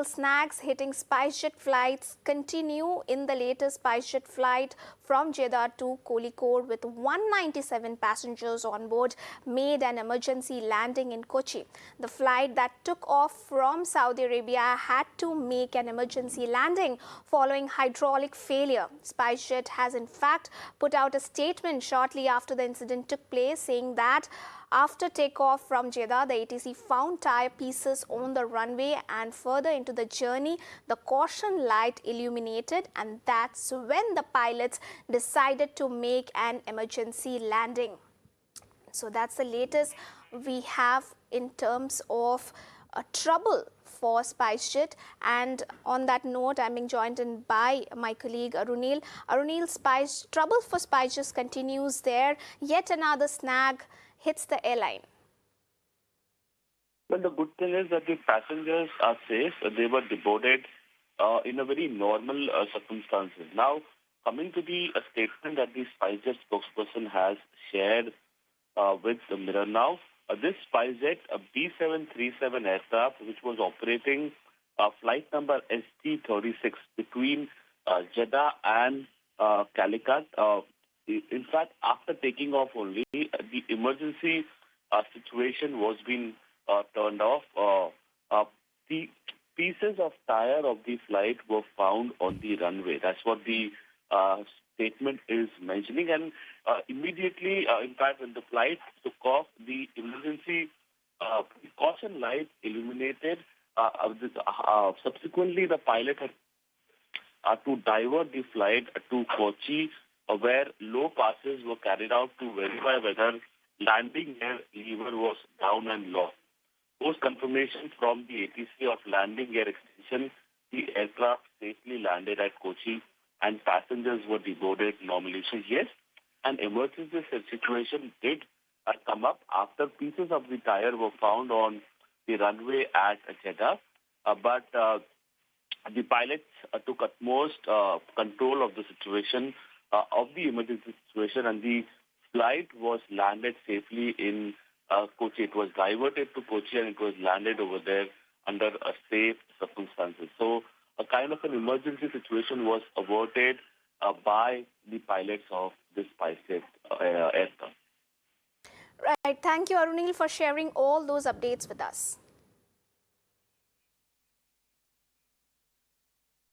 Technical snags hitting SpiceJet flights continue in the latest SpiceJet flight from Jeddah to Kozhikode, with 197 passengers on board made an emergency landing in Kochi. The flight that took off from Saudi Arabia had to make an emergency landing following hydraulic failure. SpiceJet has in fact put out a statement shortly after the incident took place, saying that after takeoff from Jeddah, the ATC found tyre pieces on the runway, and further into the journey, the caution light illuminated, and that's when the pilots decided to make an emergency landing. So that's the latest we have in terms of trouble for SpiceJet. And on that note, I'm being joined in by my colleague Arunil. Arunil, trouble for SpiceJet continues there. Yet another snag hits the airline. Well, the good thing is that the passengers are safe. They were deboarded in a very normal circumstances. Now, coming to the statement that the SpiceJet spokesperson has shared with the Mirror now, this SpiceJet B737 aircraft, which was operating flight number SG-36 between Jeddah and Calicut, in fact, after taking off only, the emergency situation was being turned off. The pieces of tyre of the flight were found on the runway. That's what the statement is mentioning. And immediately, in fact, when the flight took off, the emergency caution light illuminated. Subsequently, the pilot had to divert the flight to Kochi, where low passes were carried out to verify whether landing gear lever was down and lost. Post confirmation from the ATC of landing gear extension, the aircraft safely landed at Kochi and passengers were deboarded normally. So yes, an emergency situation did come up after pieces of the tyre were found on the runway at Jeddah, but the pilots took utmost control of the situation, of the emergency situation, and the flight was landed safely in Kochi. It was diverted to Kochi and it was landed over there under a safe circumstances. So a kind of an emergency situation was averted by the pilots of this SpiceJet aircraft. Right. Thank you, Arunil, for sharing all those updates with us.